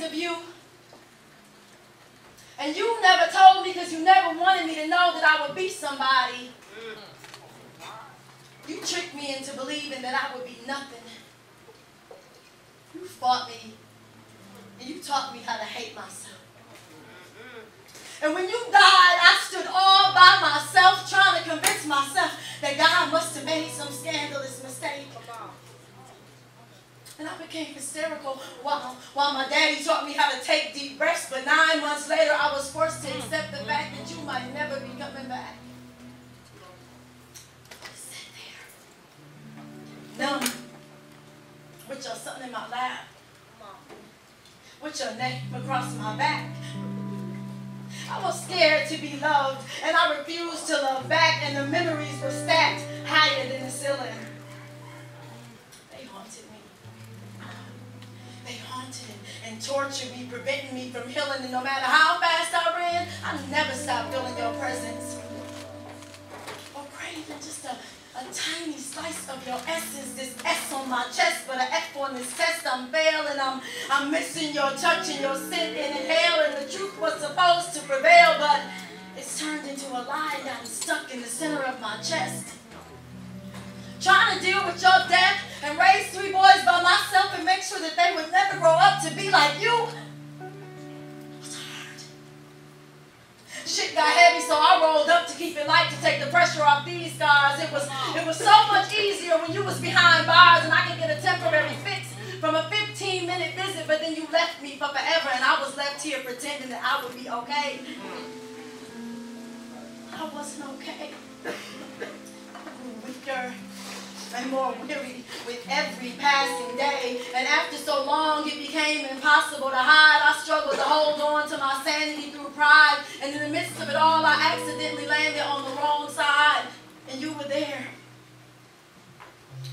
Of you, and you never told me because you never wanted me to know that I would be somebody. You tricked me into believing that I would be nothing. You fought me, and you taught me how to hate myself. And when you died, I stood all by myself trying to convince myself that God must have made some scandalous mistake. And I became hysterical while my daddy taught me how to take deep breaths. But 9 months later, I was forced to accept the fact that you might never be coming back. Sit there, numb, with your son in my lap, with your name across my back. I was scared to be loved, and I refused to love back, and the memories were stacked higher than the ceiling. They haunted and tortured me, preventing me from healing. And no matter how fast I ran, I never stopped feeling your presence. Or craving just a tiny slice of your essence. This S on my chest, but an F on this test. I'm failing. I'm missing your touch and your scent and inhaling. The truth was supposed to prevail, but it's turned into a lie. I'm stuck in the center of my chest. Trying to deal with your death and raise 3 boys by myself and make sure that they would never grow up to be like you was hard. Shit got heavy, so I rolled up to keep it light, to take the pressure off these scars. It was so much easier when you was behind bars and I could get a temporary fix from a 15-minute visit, but then you left me for forever and I was left here pretending that I would be okay. I wasn't okay. I grew weaker and more weary with every passing day. And after so long, it became impossible to hide. I struggled to hold on to my sanity through pride. And in the midst of it all, I accidentally landed on the wrong side. And you were there.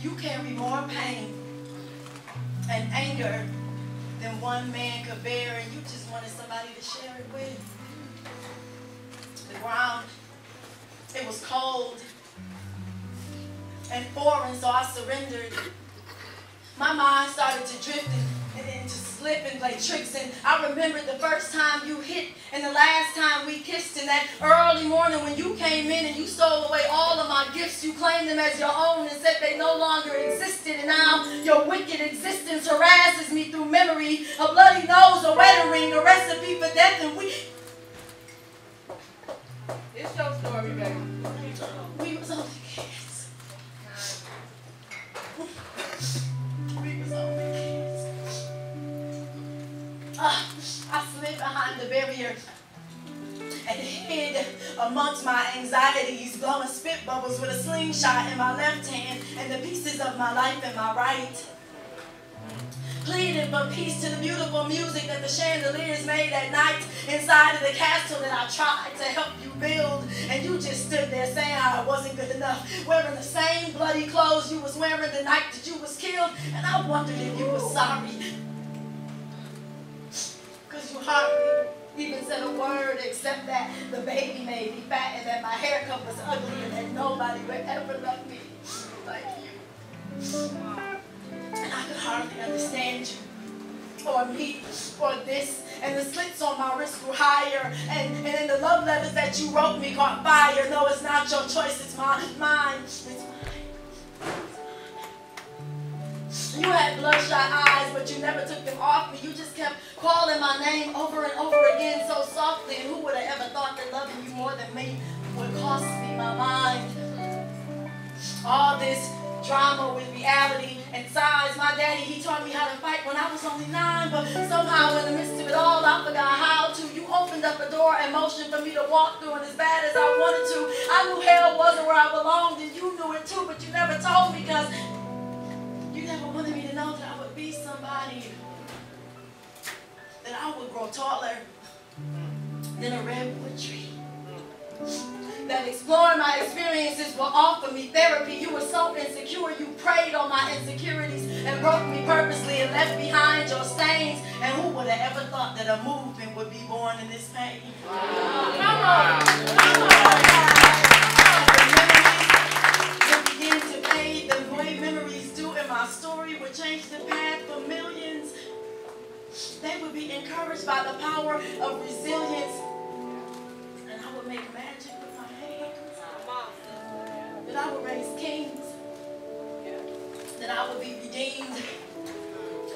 You carry more pain and anger than one man could bear. And you just wanted somebody to share it with. The ground, it was cold and foreign, so I surrendered. My mind started to drift and to slip and play tricks, and I remembered the first time you hit and the last time we kissed, and that early morning when you came in and you stole away all of my gifts. You claimed them as your own and said they no longer existed, and now your wicked existence harasses me through memory. A bloody nose, a wedding ring, a recipe for death, and we... It's your story, baby. We was only kids. We was only kids. I slid behind the barrier and hid amongst my anxieties, blowing spit bubbles with a slingshot in my left hand and the pieces of my life in my right. Pleading for peace to the beautiful music that the chandeliers made at night inside of the castle that I tried to help you build. And you just stood there saying how it wasn't good enough, wearing the same bloody clothes you was wearing the night that you was killed. And I wondered if you were sorry, because you hardly even said a word except that the baby made me fat and that my haircut was ugly and that nobody would ever love me like you. And I could hardly understand you, or me, or this. And the slits on my wrist grew higher, and in the love letters that you wrote me caught fire. No, it's not your choice, it's mine. It's mine. You had bloodshot eyes, but you never took them off me. You just kept calling my name over and over again so softly. And who would have ever thought that loving you more than me would cost me my mind? All this drama with reality and size. My daddy, he taught me how to fight when I was only 9, but somehow in the midst of it all, I forgot how to. You opened up a door and motioned for me to walk through, and as bad as I wanted to, I knew hell wasn't where I belonged, and you knew it too, but you never told me because you never wanted me to know that I would be somebody, that I would grow taller than a redwood tree, that exploring my experiences will offer me therapy. You were so insecure, you preyed on my my insecurities and broke me purposely and left behind your stains. And who would have ever thought that a movement would be born in this pain? Wow. Come on. Come on. The memories that begin to fade, the way memories do, and my story would change the path for millions. They would be encouraged by the power of resilience. And I would make magic with my hands. That I would raise kings. That I would be redeemed.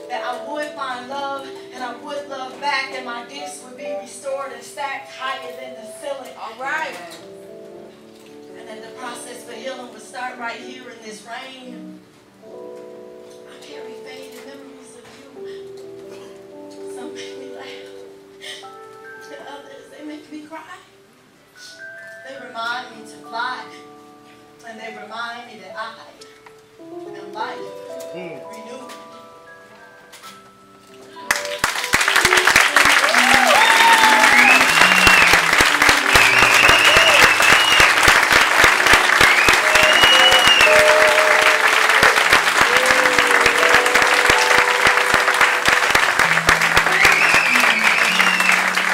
That I would find love and I would love back. And my gifts would be restored and stacked higher than the ceiling. All right. And that the process for healing would start right here in this rain. I carry faded memories of you. Some make me laugh, and others, they make me cry. They remind me to fly, and they remind me that I am life.